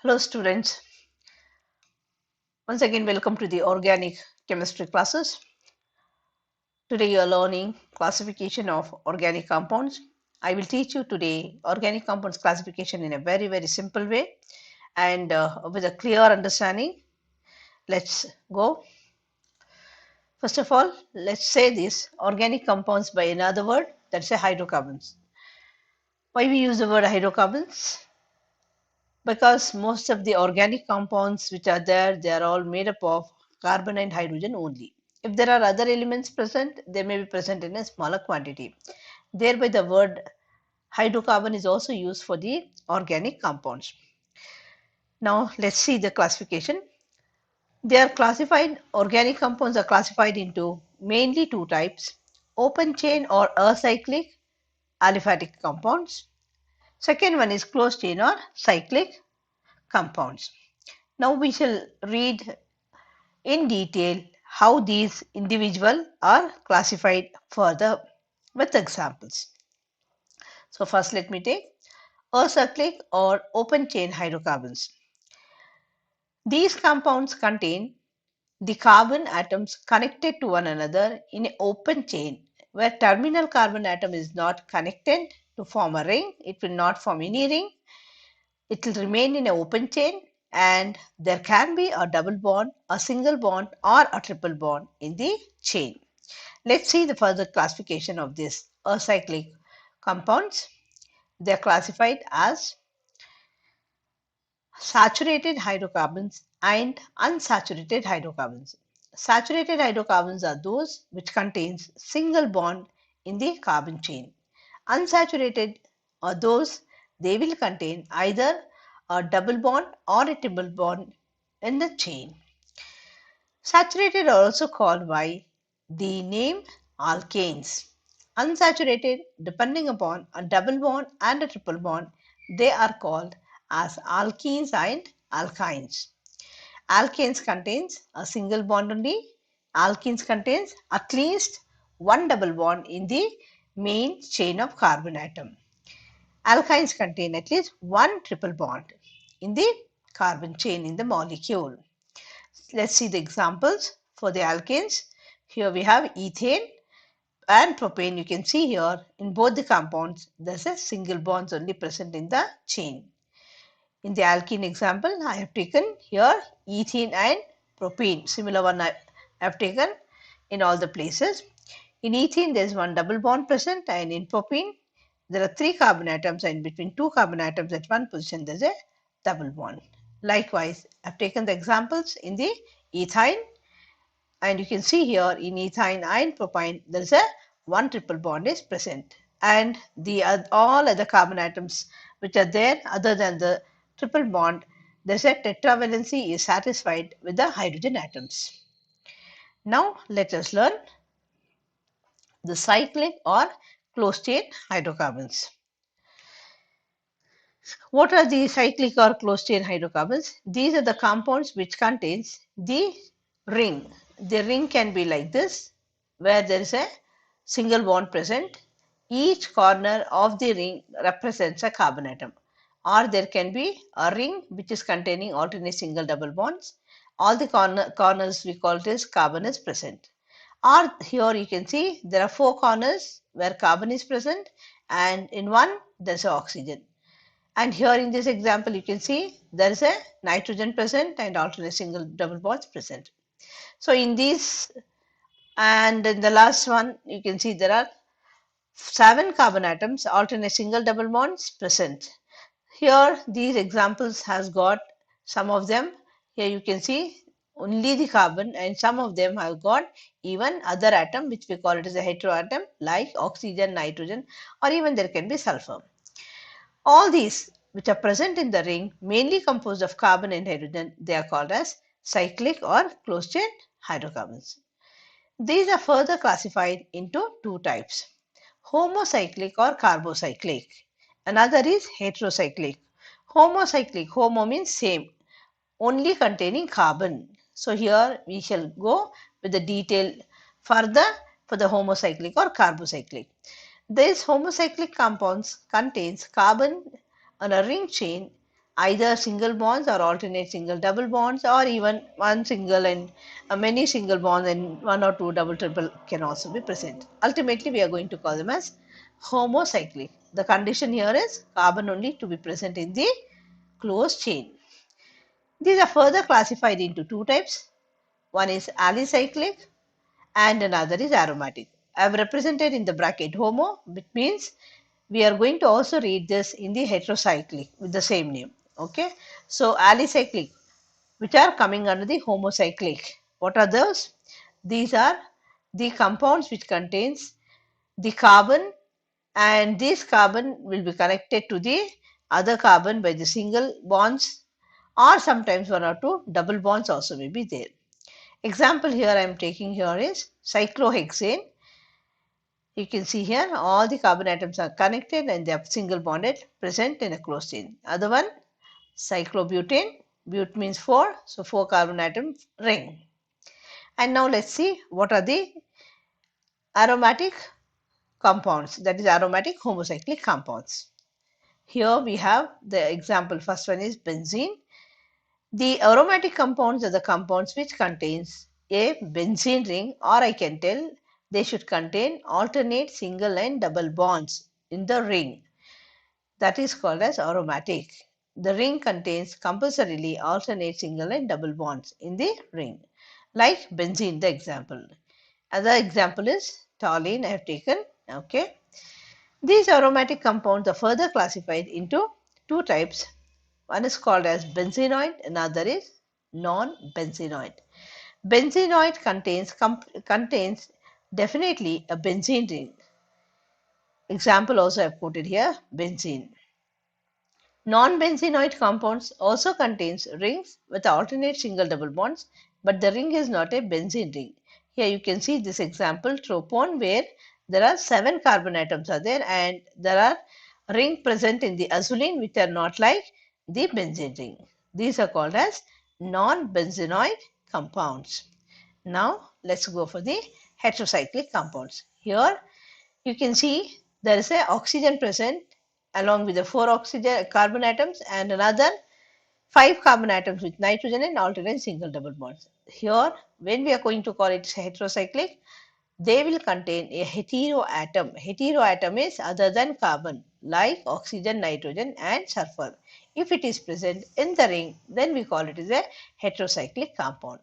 Hello students, once again welcome to the organic chemistry classes. Today you are learning classification of organic compounds. I will teach you today organic compounds classification in a very simple way and with a clear understanding. Let's go. First of all, let's say this organic compounds by another word, that's a hydrocarbons. Why we use the word hydrocarbons? Because most of the organic compounds which are there, they are all made up of carbon and hydrogen only. If there are other elements present, they may be present in a smaller quantity. Thereby the word hydrocarbon is also used for the organic compounds. Now let's see the classification. They are classified, organic compounds are classified into mainly two types: open chain or acyclic aliphatic compounds. Second one is closed chain or cyclic compounds. Now we shall read in detail how these individual are classified further with examples. So first let me take acyclic or open chain hydrocarbons. These compounds contain the carbon atoms connected to one another in an open chain where terminal carbon atom is not connected to form a ring. It will not form any ring. It will remain in an open chain and there can be a double bond, a single bond or a triple bond in the chain. Let's see the further classification of these acyclic compounds. They are classified as saturated hydrocarbons and unsaturated hydrocarbons. Saturated hydrocarbons are those which contains single bond in the carbon chain. Unsaturated are those they will contain either a double bond or a triple bond in the chain. Saturated are also called by the name alkanes. Unsaturated, depending upon a double bond and a triple bond, they are called as alkenes and alkynes. Alkanes contains a single bond only. Alkenes contains at least one double bond in the main chain of carbon atom. Alkynes contain at least one triple bond in the carbon chain in the molecule. Let's see the examples for the alkanes. Here we have ethane and propane. You can see here in both the compounds there's a single bonds only present in the chain. In the alkene example, I have taken here ethene and propane. Similar one I have taken in all the places. In ethene, there is one double bond present, and in propane, there are three carbon atoms, and between two carbon atoms at one position, there is a double bond. Likewise, I have taken the examples in the ethyne, and you can see here in ethyne and propane, there is a one triple bond is present, and the all other carbon atoms which are there other than the triple bond, there's a tetravalency is satisfied with the hydrogen atoms. Now let us learn the cyclic or closed chain hydrocarbons. What are the cyclic or closed chain hydrocarbons? These are the compounds which contains the ring. The ring can be like this, where there is a single bond present. Each corner of the ring represents a carbon atom. Or there can be a ring which is containing alternate single double bonds. All the corners we call it as carbon is present. Or here you can see there are four corners where carbon is present, and in one there's oxygen. And here in this example, you can see there is a nitrogen present and alternate single double bonds present. So in these and in the last one, you can see there are seven carbon atoms, alternate single double bonds present. Here these examples has got some of them. Here you can see only the carbon, and some of them have got even other atom which we call it as a heteroatom like oxygen, nitrogen, or even there can be sulfur. All these which are present in the ring, mainly composed of carbon and hydrogen, they are called as cyclic or closed chain hydrocarbons. These are further classified into two types: homocyclic or carbocyclic. Another is heterocyclic. Homocyclic, homo means same, only containing carbon. So here we shall go with the detail further for the homocyclic or carbocyclic. These homocyclic compounds contains carbon on a ring chain either single bonds or alternate single double bonds, or even one single and many single bonds and one or two double triple can also be present. Ultimately, we are going to call them as homocyclic. The condition here is carbon only to be present in the closed chain. These are further classified into two types. One is alicyclic and another is aromatic. I have represented in the bracket homo, which means we are going to also read this in the heterocyclic with the same name. Okay, so alicyclic, which are coming under the homocyclic. What are those? These are the compounds which contains the carbon, and this carbon will be connected to the other carbon by the single bonds, or sometimes one or two double bonds also may be there. Example here I am taking here is cyclohexane. You can see here all the carbon atoms are connected and they are single bonded present in a closed chain. Other one, cyclobutane. But means 4, so 4 carbon atom ring. And now let's see what are the aromatic compounds, that is aromatic homocyclic compounds. Here we have the example. First one is benzene. The aromatic compounds are the compounds which contains a benzene ring, or I can tell they should contain alternate single and double bonds in the ring. That is called as aromatic. The ring contains compulsorily alternate single and double bonds in the ring, like benzene, the example. Other example is toluene I have taken. Okay. These aromatic compounds are further classified into two types. One is called as benzenoid, another is non-benzenoid. Benzenoid contains definitely a benzene ring. Example also I have quoted here, benzene. Non-benzenoid compounds also contains rings with alternate single double bonds, but the ring is not a benzene ring. Here you can see this example tropone, where there are 7 carbon atoms are there and there are ring present in the azulene which are not like the benzene ring. These are called as non-benzenoid compounds. Now let's go for the heterocyclic compounds. Here you can see there is a oxygen present along with the 4 oxygen carbon atoms and another 5 carbon atoms with nitrogen and alternate single double bonds. Here, when we are going to call it heterocyclic, they will contain a heteroatom. Heteroatom is other than carbon, like oxygen, nitrogen and sulfur. If it is present in the ring, then we call it as a heterocyclic compound.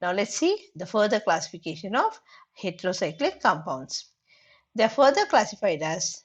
Now let's see the further classification of heterocyclic compounds. They are further classified as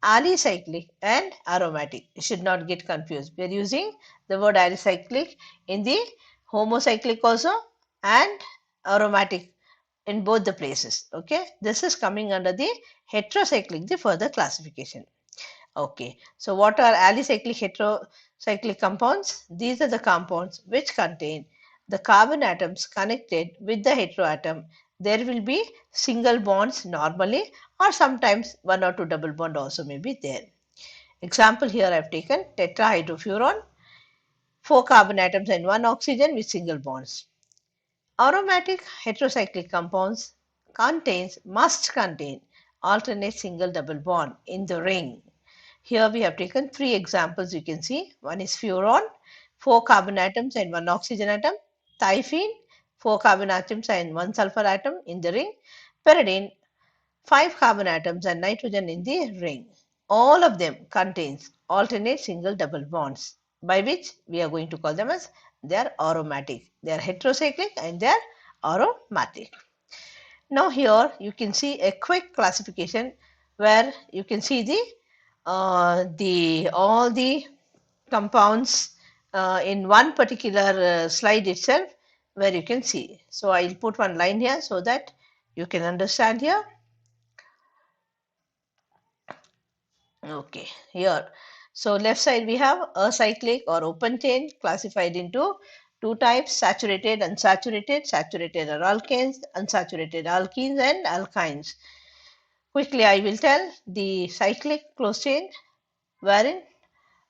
alicyclic and aromatic. You should not get confused. We are using the word alicyclic in the homocyclic also and aromatic in both the places. Okay, this is coming under the heterocyclic, the further classification. Okay, so what are alicyclic heterocyclic compounds? These are the compounds which contain the carbon atoms connected with the heteroatom. There will be single bonds normally, or sometimes one or two double bond also may be there. Example here I have taken tetrahydrofuran, 4 carbon atoms and 1 oxygen with single bonds. Aromatic heterocyclic compounds must contain alternate single double bond in the ring. Here we have taken 3 examples you can see. One is furan, 4 carbon atoms and 1 oxygen atom. Thiophene, 4 carbon atoms and 1 sulfur atom in the ring. Pyridine, 5 carbon atoms and nitrogen in the ring. All of them contains alternate single double bonds, by which we are going to call them as they are aromatic. They are heterocyclic and they are aromatic. Now here you can see a quick classification where you can see all the compounds in one particular slide itself, where you can see. So I'll put one line here so that you can understand here. Okay, here. So left side we have acyclic or open chain, classified into two types: saturated, unsaturated. Saturated are alkanes, unsaturated alkenes and alkynes. Quickly I will tell the cyclic closed chain, wherein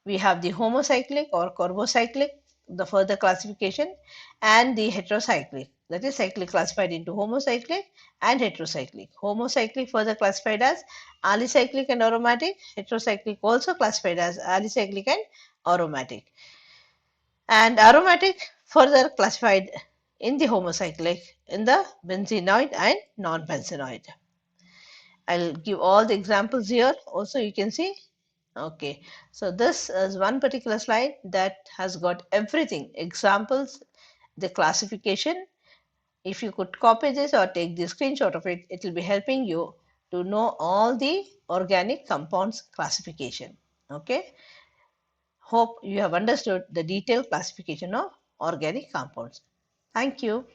we have the homocyclic or carbocyclic, the further classification, and the heterocyclic. That is cyclic classified into homocyclic and heterocyclic. Homocyclic further classified as alicyclic and aromatic. Heterocyclic also classified as alicyclic and aromatic. And aromatic further classified in the homocyclic in the benzenoid and non-benzenoid. I'll give all the examples here. Also, you can see. Okay, so this is one particular slide that has got everything, examples, the classification. If you could copy this or take the screenshot of it, it will be helping you to know all the organic compounds classification. Okay, hope you have understood the detailed classification of organic compounds. Thank you.